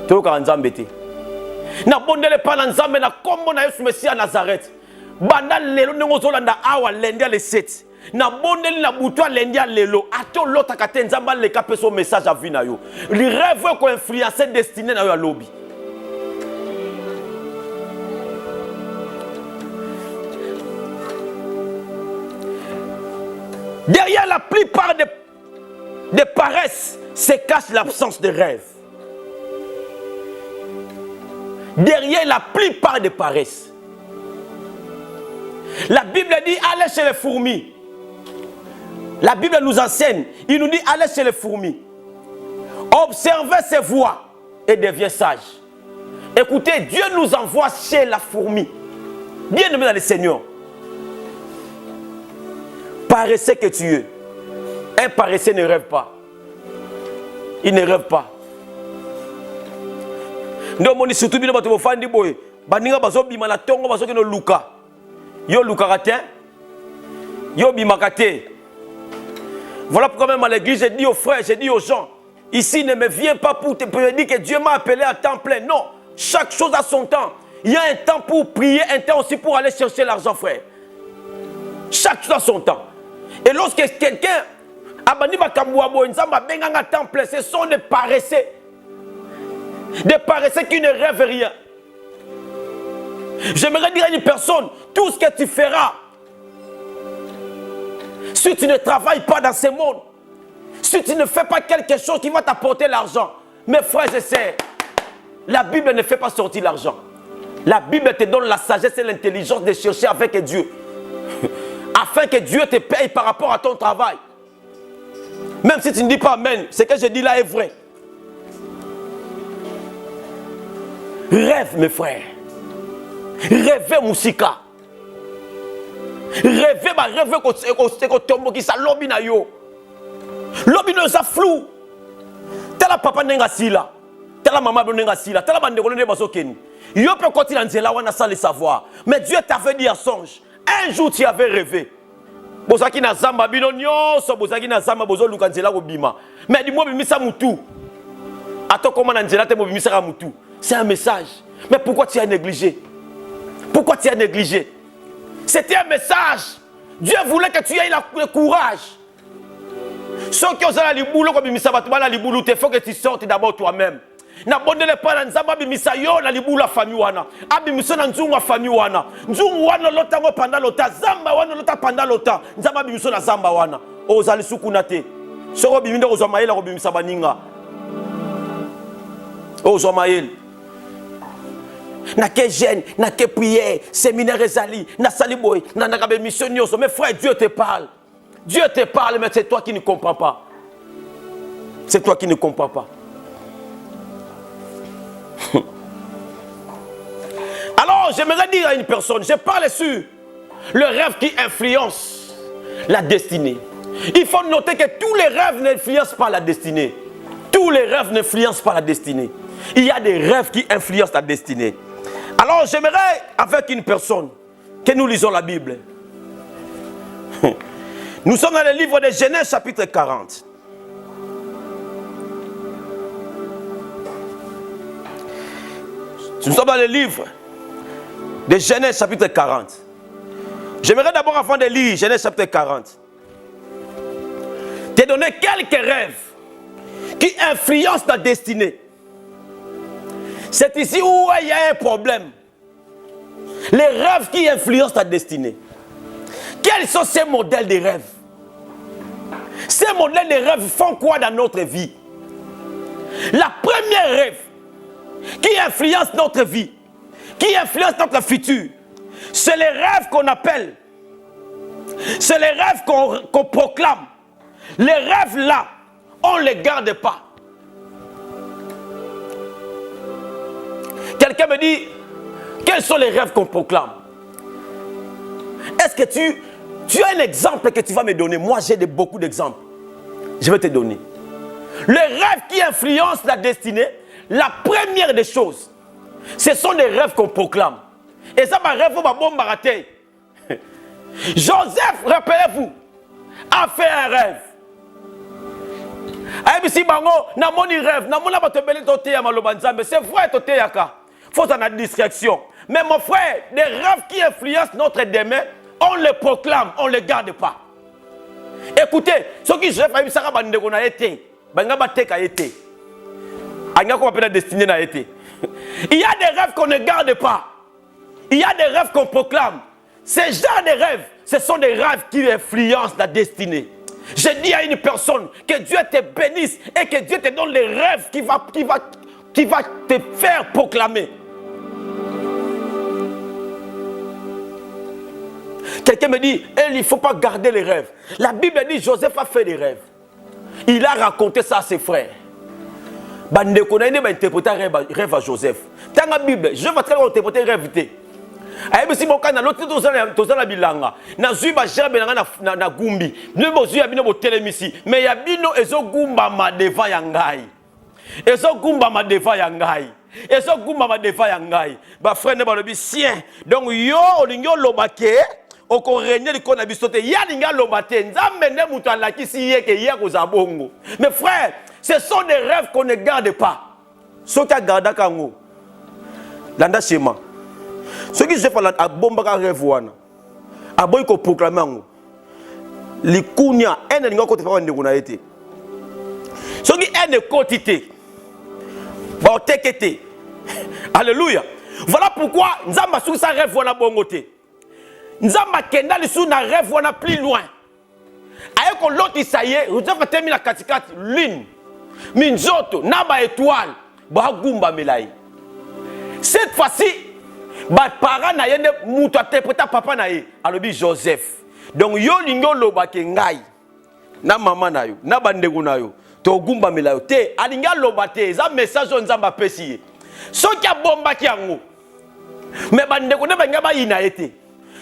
tu es en Zambété. Nous avons pas dans Zambé, nous avons dit Messie à Nazareth. Bandal lelo nengozolanda awa lendi le 7. Na bondeli na buto lendi lelo. Ato lota kate nzamba le kapé son message à vie na yo. Les rêves ko influencer destinée na yo à lobby. Derrière la plupart des paresses se cache l'absence de rêve. Derrière la plupart des paresses. La Bible dit allez chez les fourmis. La Bible nous enseigne. Il nous dit allez chez les fourmis. Observez ses voix et deviens sage. Écoutez, Dieu nous envoie chez la fourmi. Bien aimé dans le Seigneur. Paresseux que tu es. Un paresseux ne rêve pas. Il ne rêve pas. Nous avons surtout bien battu fandi boy. Baninga bazo bima na tongo bazo keno luka. Yo luka katin. Yo bima kate. Voilà pourquoi même à l'église j'ai dit aux frères, j'ai dit aux gens, ici ne me viens pas pour te dire que Dieu m'a appelé à temps plein. Non, chaque chose a son temps. Il y a un temps pour prier, un temps aussi pour aller chercher l'argent, frère. Chaque chose a son temps. Et lorsque quelqu'un abandonne ma kamouabo, à temps plein, ce sont des paresseux. Des paresseux qui ne rêvent rien. J'aimerais dire à une personne, tout ce que tu feras, si tu ne travailles pas dans ce monde, si tu ne fais pas quelque chose qui va t'apporter l'argent, mes frères et sœurs, la Bible ne fait pas sortir l'argent. La Bible te donne la sagesse et l'intelligence de chercher avec Dieu. Afin que Dieu te paye par rapport à ton travail. Même si tu ne dis pas amen, ce que je dis là est vrai. Rêve, mes frères. Rêvez, Moussika. Rêvez, que tombe qui sa lobby na yo. Lobby no sa flou. Tala papa nenga sila. Tala maman nenga sila. Tala bande kolone basokeni. Yo peut continuer nzela wana sans le savoir. Mais Dieu t'avait dit à songe. Un jour tu avais rêvé. Bozaki na zamba bino nyonso bozaki na zamba bozo luka nzela ko bima. Mais dis-moi bimisa mutu. Attends comment na nzela te mo bimisa ka mutu. C'est un message. Mais pourquoi tu as négligé? Pourquoi tu as négligé? C'était un message. Dieu voulait que tu aies le courage. Ceux qui ont la liboulou comme bimisa batuma la liboulou, il faut que tu sortes d'abord toi-même. na bondele pa na nzamba bimisa yo na libula famille wana abimiso na nzungu famille wana nzungu wana lotango pendant lota zamba wana lota pendant lota nzamba bimiso na zamba wana ozali sukuna te soko biminde kozwa mayele ko bimisa baninga ozwa mayele na ke jeune na ke prière séminaire ezali na saliboy na nakabe mission nyoso mais frère Dieu te parle mais c'est toi qui ne comprends pas. C'est toi qui ne comprends pas. Alors, j'aimerais dire à une personne, je parle sur le rêve qui influence la destinée. Il faut noter que tous les rêves n'influencent pas la destinée. Tous les rêves n'influencent pas la destinée. Il y a des rêves qui influencent la destinée. Alors, j'aimerais avec une personne que nous lisons la Bible. Nous sommes dans le livre de Genèse chapitre 40. Nous sommes dans le livre de Genèse chapitre 40. J'aimerais d'abord, avant de lire Genèse chapitre 40, te donner quelques rêves qui influencent ta destinée. C'est ici où il y a un problème. Les rêves qui influencent ta destinée. Quels sont ces modèles de rêves? Ces modèles de rêves font quoi dans notre vie? La première rêve qui influence notre vie, qui influence notre futur, c'est les rêves qu'on appelle, c'est les rêves qu'on proclame. Les rêves là, on ne les garde pas. Quelqu'un me dit, quels sont les rêves qu'on proclame? Est-ce que tu as un exemple que tu vas me donner? Moi, j'ai beaucoup d'exemples. Je vais te donner. Les rêves qui influencent la destinée, la première des choses, ce sont des rêves qu'on proclame. Et ça, ma rêve, ma bombe raté. Joseph, rappelez-vous, a fait un rêve. C'est vrai, faut en avoir distraction. Mais mon frère, des rêves qui influencent notre demain, on les proclame, on ne les garde pas. Écoutez, ce qui se fait, c'est qu'on a été. Il y a des rêves qu'on ne garde pas. Il y a des rêves qu'on proclame. Ces genres de rêves, ce sont des rêves qui influencent la destinée. Je dis à une personne que Dieu te bénisse et que Dieu te donne les rêves qui va te faire proclamer. Quelqu'un me dit, il ne faut pas garder les rêves. La Bible dit, Joseph a fait des rêves. Il a raconté ça à ses frères. Bande qu'on a interprété rêve à Joseph. Dans la Bible, je vais interpréter rêve. Ayebi si boka na lote tozala bilanga na zuba jabe na gumbi ne bozuya bino botelemisi mais ya bino ezogumba ma devant ya ngai ezogumba ma devant ya ngai ezogumba ma devant ya ngai ba frère ne balobi sien donc yo olingo lobake oko régner liko na biso te ya linga lobate nzambe ne mutu alakisi yeke ya kozabongo. Mes frères, ce sont des rêves qu'on ne garde pas. Ce qui a gardé kango landa schéma. Ce qui se fait à bomba rêve wana a boy ko proclamer ngo likunya ene linga ko te fa ndeko na été ce qui ene quantité ba otekete. Alléluia. Voilà pourquoi nzamba sou sa rêve wana bongo te nzamba kenda lisu na rêve wana plus loin aye ko loti saye uzafa temi na katikati lune minzoto na ba étoile ba gumba melai. Cette fois-ci ba parents na yende mutu interpréta papa na ye alobi Joseph. Donc yo lingo lobake ngai na mama na yo na bandeko na yo to gumba mela yo te alinga lobate za message on nzamba pesi ye so kia bomba ki yango mais bandeko ne banga ba ina ete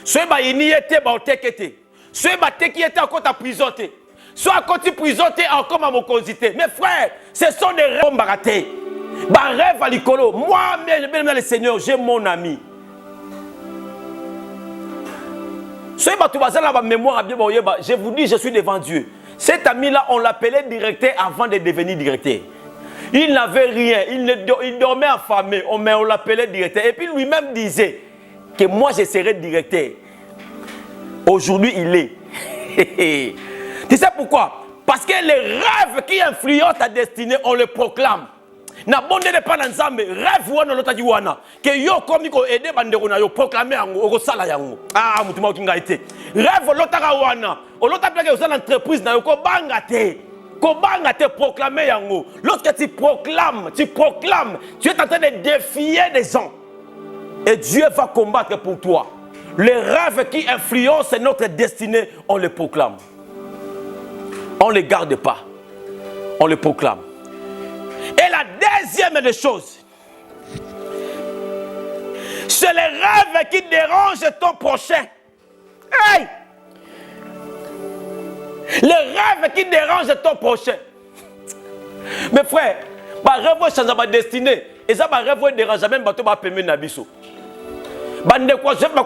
so ba ini ete ba otekete so ba teki ete akota prison te so akoti prison te encore ma mokonzité. Mes frères, ce sont des rêves baratés ba rêve à likolo. Moi même le Seigneur, j'ai mon ami. Je vous dis, je suis devant Dieu. Cet ami-là, on l'appelait directeur avant de devenir directeur. Il n'avait rien, il dormait affamé, mais on l'appelait directeur. Et puis lui-même disait que moi, je serai directeur. Aujourd'hui, il est. Tu sais pourquoi? Parce que les rêves qui influencent ta destinée, on les proclame. na bondele pa na nzambe rêve wana lotaki wana ke yo komi ko aider bandeko na yo proclamer yango okosala yango mutu ma okinga ete rêve lotaka wana olota plake osala entreprise na yo ko banga te proclamer yango. Lorsque tu proclames, tu es en train de défier des gens et Dieu va combattre pour toi. Les rêves qui influencent notre destinée, on les proclame. On ne les garde pas. On les proclame. Et la deuxième des choses, c'est les rêves qui dérangent ton prochain. Hey! Les rêves qui dérangent ton prochain. Mes frères, les rêves changent ma destinée. Et ça, les rêves dérangent même bateau ba pemé na biso. Bande quoi je ba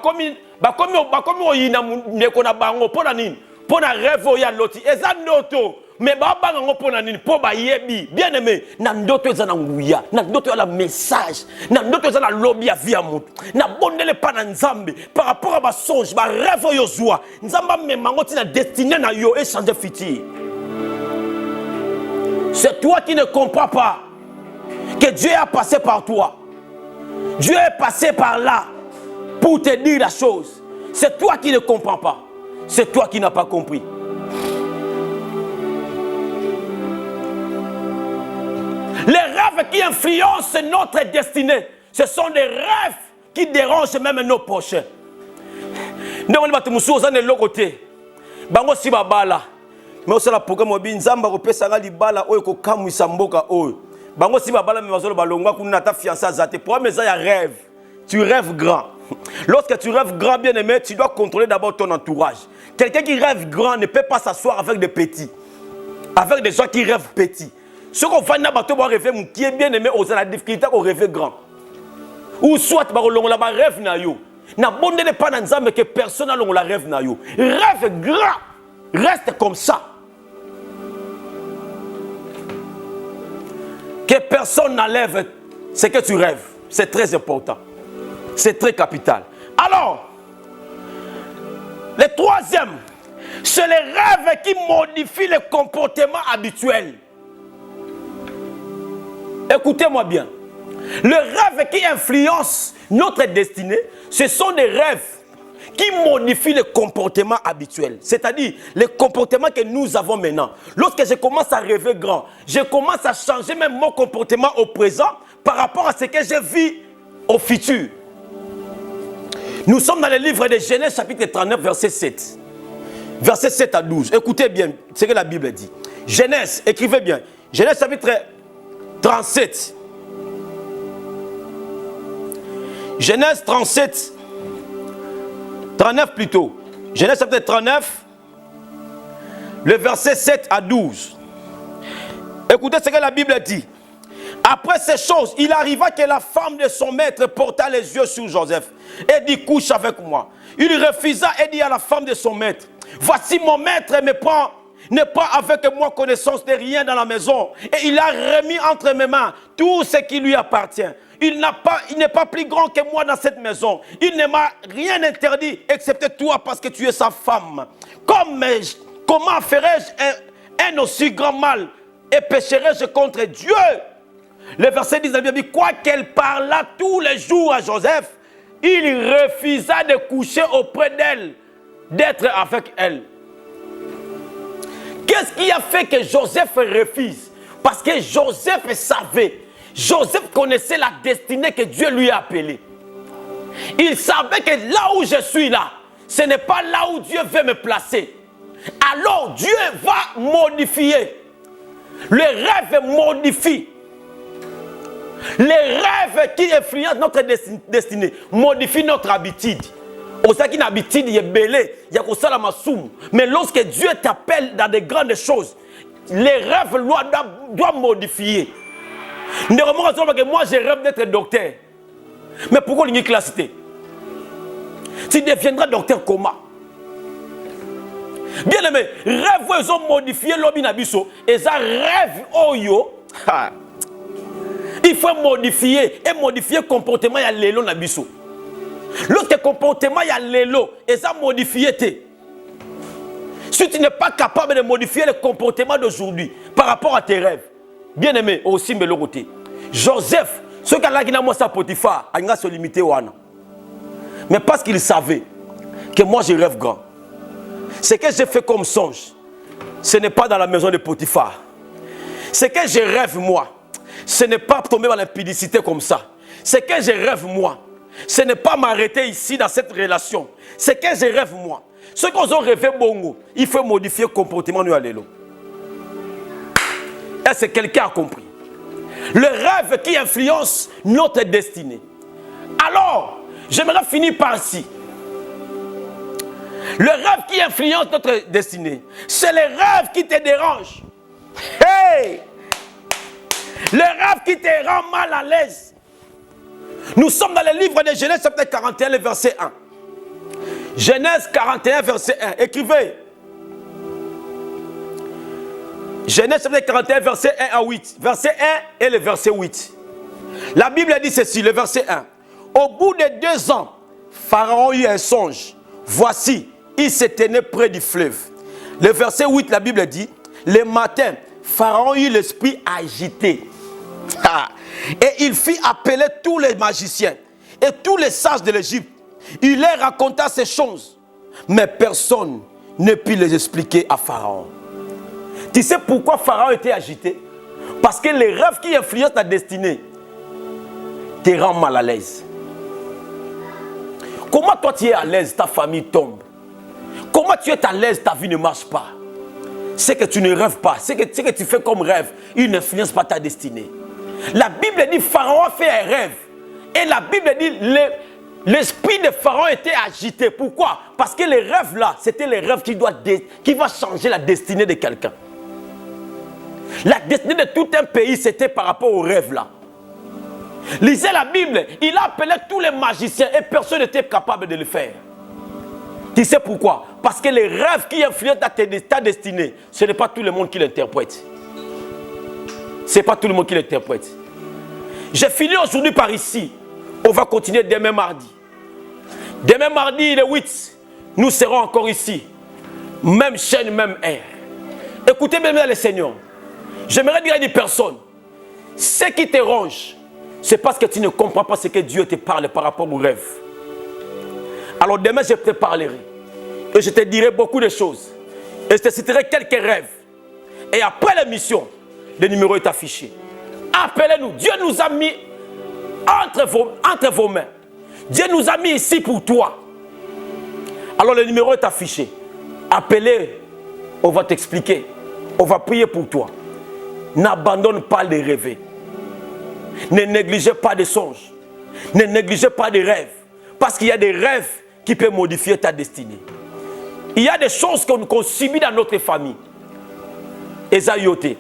komi oyina ndeko na bango pona nini? Pona rêve ya loti. Et ça ndoto. Mais ba bango pona nini? Po ba yebi. Bien aimé, na ndoto ezana nguya, na ndoto ya la message, na ndoto ezana lobby ya via mutu. Na bondele pa na nzambe par rapport à ba songe, ba rêve yo zwa. Nzamba memango ti na destinée na yo et changer futur. C'est toi qui ne comprends pas que Dieu a passé par toi. Dieu est passé par là pour te dire la chose. C'est toi qui ne comprends pas. C'est toi qui n'as pas compris. Les rêves qui influencent notre destinée, ce sont des rêves qui dérangent même nos prochains. Nous avons dit côté. Bango si babala. Mais aussi la programme binzamba repesa libala oyo ko kamwisa mboka oyo. Bango si babala me bazolo balongwa kuna ta fiancé azate. Pour mes ya rêve. Tu rêves grand. Lorsque tu rêves grand, bien aimé, tu dois contrôler d'abord ton entourage. Quelqu'un qui rêve grand ne peut pas s'asseoir avec des petits. Avec des gens qui rêvent petits. Ce qu'on fait, rêver, qui est bien aimé, on a la difficulté à rêver grand. Ou soit, on a rêve na yo. Na bonne n'est pas dans mais que personne n'a la rêve na yo. Rêve grand. Reste comme ça. Que personne n'enlève ce que tu rêves. C'est très important. C'est très capital. Alors, le troisième, c'est les rêves qui modifient le comportement habituel. Écoutez-moi bien. Le rêve qui influence notre destinée, ce sont des rêves qui modifient le comportement habituel. C'est-à-dire le comportement que nous avons maintenant. Lorsque je commence à rêver grand, je commence à changer même mon comportement au présent par rapport à ce que je vis au futur. Nous sommes dans le livre de Genèse chapitre 39 verset 7. Verset 7 à 12. Écoutez bien ce que la Bible dit. Genèse, écrivez bien. Genèse chapitre 37. Genèse 37. 39 plutôt. Genèse chapitre 39. Le verset 7 à 12. Écoutez ce que la Bible dit. Après ces choses, il arriva que la femme de son maître porta les yeux sur Joseph et dit, couche avec moi. Il refusa et dit à la femme de son maître, voici mon maître n'est pas avec moi connaissance de rien dans la maison. Et il a remis entre mes mains tout ce qui lui appartient. Il n'est pas plus grand que moi dans cette maison. Il ne m'a rien interdit, excepté toi, parce que tu es sa femme. Comment ferais-je un aussi grand mal et pécherais-je contre Dieu? Le verset 10 dit, quoi qu'elle parla tous les jours à Joseph, il refusa de coucher auprès d'elle, d'être avec elle. Qu'est-ce qui a fait que Joseph refuse? Parce que Joseph savait. Joseph connaissait la destinée que Dieu lui a appelée. Il savait que là où je suis là, ce n'est pas là où Dieu veut me placer. Alors Dieu va modifier. Le rêve modifie. Les rêves qui influencent notre destinée modifient notre habitude. Au sein d'une habitude, il y a belé, il y a ça la massoum. Mais lorsque Dieu t'appelle dans des grandes choses, les rêves doivent modifier. Moi, je rêve d'être docteur. Mais pourquoi il y a une classe? Tu deviendras docteur comment? Bien aimé, rêve ils ont modifié l'obinabiso. Et ça rêve oyo. Il faut modifier et modifier le comportement ya lelo na biso. L'autre comportement ya lelo et ça modifier te. Si tu n'es pas capable de modifier le comportement d'aujourd'hui par rapport à tes rêves, bien aimé, aussi de l'autre côté. Joseph, ce gars-là qui n'a pas sa Potiphar, il a se limité wana. Mais parce qu'il savait que moi je rêve grand. Ce que j'ai fait comme songe, ce n'est pas dans la maison de Potiphar. Ce que je rêve moi, ce n'est pas tomber dans l'impudicité comme ça. Ce que je rêve moi, ce n'est pas m'arrêter ici dans cette relation. Ce que je rêve moi, ce qu'on a rêvé bongo, il faut modifier le comportement de Allélo. Est-ce que quelqu'un a compris? Le rêve qui influence notre destinée. Alors, j'aimerais finir par ci. Le rêve qui influence notre destinée, c'est le rêve qui te dérange. Hey! Le rêve qui te rend mal à l'aise. Nous sommes dans le livre de Genèse, chapitre 41, le verset 1. Genèse 41, verset 1. Écrivez. Genèse, chapitre 41, verset 1 à 8. Verset 1 et le verset 8. La Bible dit ceci, le verset 1. Au bout de 2 ans, Pharaon eut un songe. Voici, il se tenait près du fleuve. Le verset 8, la Bible dit, le matin, Pharaon eut l'esprit agité. Et il fit appeler tous les magiciens et tous les sages de l'Égypte. Il leur raconta ces choses, mais personne ne put les expliquer à Pharaon. Tu sais pourquoi Pharaon était agité? Parce que les rêves qui influencent ta destinée te rendent mal à l'aise. Comment toi tu es à l'aise, ta famille tombe? Comment tu es à l'aise, ta vie ne marche pas? C'est que tu ne rêves pas, c'est que tu fais comme rêve, il n'influence pas ta destinée. La Bible dit Pharaon a fait un rêve. Et la Bible dit l'esprit de Pharaon était agité. Pourquoi? Parce que les rêves là, c'était les rêves qui vont changer la destinée de quelqu'un. La destinée de tout un pays, c'était par rapport aux rêves là. Lisez la Bible, il a appelé tous les magiciens et personne n'était capable de le faire. Tu sais pourquoi? Parce que les rêves qui influencent ta destinée, ce n'est pas tout le monde qui l'interprète. Ce n'est pas tout le monde qui l'interprète. J'ai fini aujourd'hui par ici. On va continuer demain mardi. Demain mardi, le 8, nous serons encore ici. Même chaîne, même air. Écoutez bien les seigneurs. J'aimerais dire à une personne, ce qui te ronge, c'est parce que tu ne comprends pas ce que Dieu te parle par rapport aux rêves. Alors demain, je te parlerai. Et je te dirai beaucoup de choses. Et je te citerai quelques rêves. Et après l'émission, le numéro est affiché. Appelez-nous. Dieu nous a mis entre vos mains. Dieu nous a mis ici pour toi. Alors le numéro est affiché. Appelez. On va t'expliquer. On va prier pour toi. N'abandonne pas les rêves. Ne négligez pas des songes. Ne négligez pas des rêves. Parce qu'il y a des rêves qui peuvent modifier ta destinée. Il y a des choses qu'on subit dans notre famille. Esayote.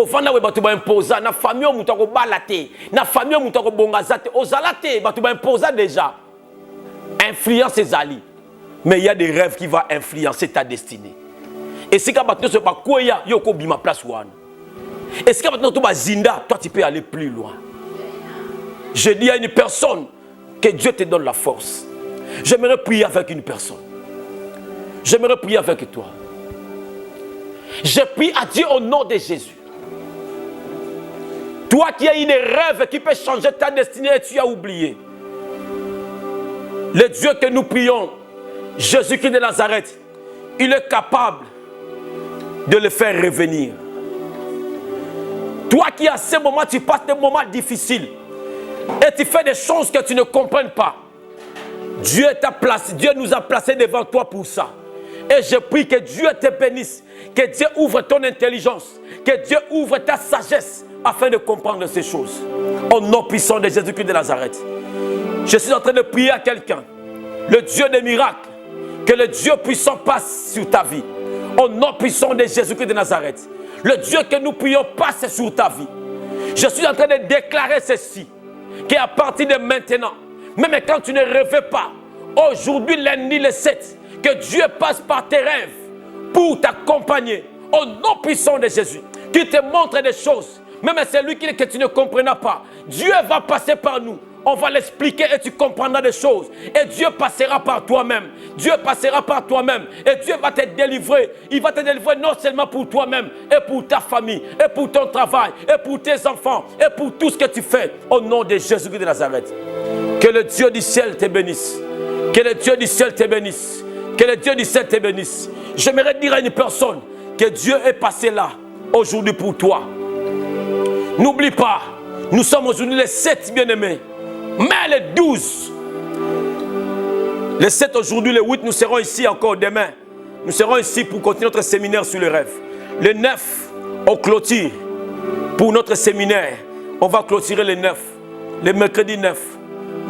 Au fond, on va imposer. Na famille, on va balater. Na famille, on va bongazate. Aux alate, on va imposer déjà. Influence ses alliés. Mais il y a des rêves qui vont influencer ta destinée. Et si tu as pas quoi, il y a ma place. Et si tu as zinda, toi tu peux aller plus loin. Je dis à une personne que Dieu te donne la force. J'aimerais prier avec une personne. J'aimerais prier avec toi. Je prie à Dieu au nom de Jésus. Toi qui as une rêve qui peut changer ta destinée et tu as oublié. Le Dieu que nous prions, Jésus-Christ de Nazareth, il est capable de le faire revenir. Toi qui à ce moment, tu passes des moments difficiles et tu fais des choses que tu ne comprends pas. Dieu nous a placés devant toi pour ça. Et je prie que Dieu te bénisse, que Dieu ouvre ton intelligence, que Dieu ouvre ta sagesse afin de comprendre ces choses. Au nom puissant de Jésus-Christ de Nazareth. Je suis en train de prier à quelqu'un, le Dieu des miracles, que le Dieu puissant passe sur ta vie. Au nom puissant de Jésus-Christ de Nazareth. Le Dieu que nous prions passe sur ta vie. Je suis en train de déclarer ceci, qu'à partir de maintenant, même quand tu ne rêves pas, aujourd'hui, lundi le 7, que Dieu passe par tes rêves pour t'accompagner. Au nom puissant de Jésus, qui te montre des choses, même celui que tu ne comprenais pas, Dieu va passer par nous. On va l'expliquer et tu comprendras des choses. Et Dieu passera par toi-même. Dieu passera par toi-même. Et Dieu va te délivrer. Il va te délivrer non seulement pour toi-même, et pour ta famille, et pour ton travail, et pour tes enfants, et pour tout ce que tu fais. Au nom de Jésus-Christ de Nazareth. Que le Dieu du ciel te bénisse. Que le Dieu du ciel te bénisse. Que le Dieu du ciel te bénisse. J'aimerais dire à une personne que Dieu est passé là aujourd'hui pour toi. N'oublie pas, nous sommes aujourd'hui les 7 bien-aimés. Mais les 12, les 7 aujourd'hui, les 8, nous serons ici encore demain. Nous serons ici pour continuer notre séminaire sur les rêves. Le 9, on clôture pour notre séminaire. On va clôturer le 9, le mercredi 9.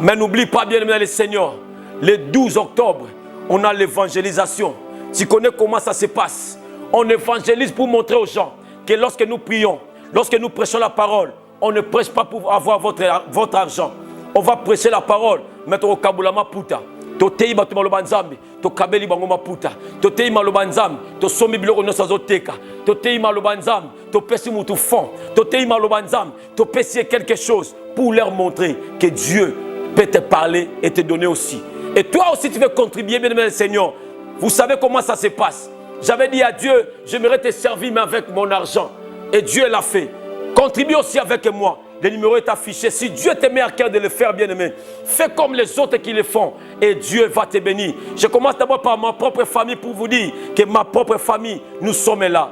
Mais n'oublie pas, bien-aimé les seigneurs, le 12 octobre, on a l'évangélisation. Tu connais comment ça se passe. On évangélise pour montrer aux gens que lorsque nous prions, lorsque nous prêchons la parole, on ne prêche pas pour avoir votre argent. On va prêcher la parole. Mettre au kabulama puta. To tei batu maloba nzambe. To kabeli bango maputa. To tei maloba nzambe. To somi biloko nyonso azoteka. To tei maloba nzambe. To pesi mutu fond. To tei maloba nzambe. To pesi quelque chose pour leur montrer que Dieu peut te parler et te donner aussi. Et toi aussi tu veux contribuer, bien-aimé Seigneur. Vous savez comment ça se passe. J'avais dit à Dieu, j'aimerais te servir mais avec mon argent. Et Dieu l'a fait. Contribue aussi avec moi. Le numéro est affiché. Si Dieu te met à cœur de le faire, bien-aimé, fais comme les autres qui le font et Dieu va te bénir. Je commence d'abord par ma propre famille pour vous dire que ma propre famille, nous sommes là.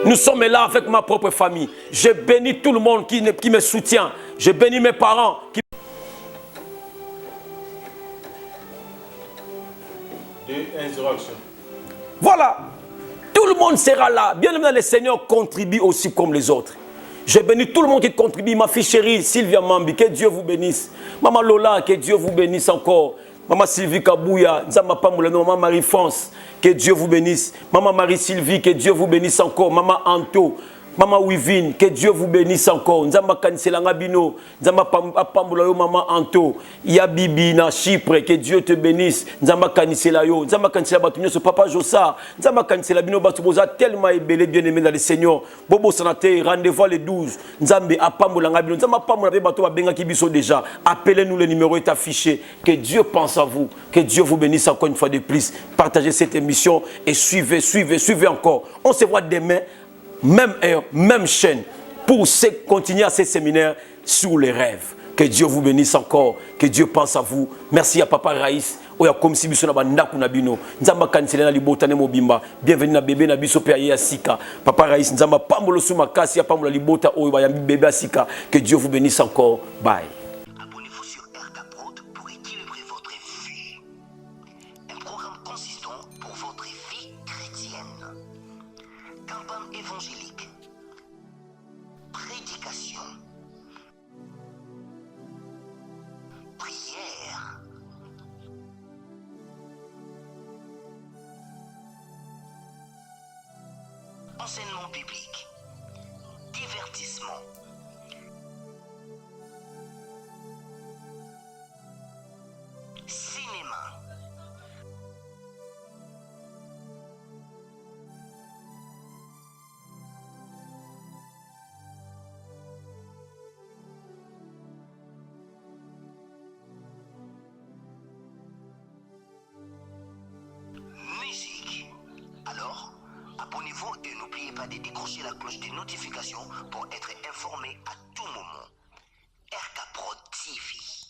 Nous sommes là avec ma propre famille. Je bénis tout le monde qui me soutient. Je bénis mes parents. Voilà. Tout le monde sera là. Bien-aimé, le Seigneur contribue aussi comme les autres. Je bénis tout le monde qui contribue. Ma fille chérie, Sylvia Mambi, que Dieu vous bénisse. Maman Lola, que Dieu vous bénisse encore. Maman Sylvie Kabouya, Maman Marie-France, que Dieu vous bénisse. Maman Marie-Sylvie, que Dieu vous bénisse encore. Maman Anto, Maman Wivine, que Dieu vous bénisse encore. Nzamba Kanselanga Bino, Nzamba Pambulayo, Maman Anto, Ya Bibi na Chypre, que Dieu te bénisse. Nzamba Kaniselayo, Nzamba Kanisela Batumio, ce papa Jossa, Nzamba Kanisela Bino Batuboza, tellement ébélé, bien aimé dans le Seigneur. Bobo Sanate, rendez-vous les 12. Nzambe Apambulanga Bino, Nzamba Pambulayo Bato Benga Kibiso déjà. Appelez-nous, le numéro est affiché. Que Dieu pense à vous. Que Dieu vous bénisse encore une fois de plus. Partagez cette émission et suivez encore. On se voit demain. Même heure, même chaîne, pour continuer à ces séminaires sur les rêves. Que Dieu vous bénisse encore, que Dieu pense à vous. Merci à Papa Raïs. Oya comme si biso na bandaku na bino. Nzamba kanselena libota ne mobimba. Bienvenue na bébé na biso pe ya sika. Papa Raïs nzamba pambolo suma kasi ya pambola libota oyo ba yambi bébé sika. Que Dieu vous bénisse encore. Bye. Abonnez-vous sur RK Prod pour équilibrer votre vie. Un programme consistant pour votre vie chrétienne. Campagne évangélique, prédication, prière, enseignement biblique, divertissement, cinéma, musique. Alors, abonnez-vous et n'oubliez pas de décrocher la cloche des notifications pour être informé à tout moment. RK Prod TV.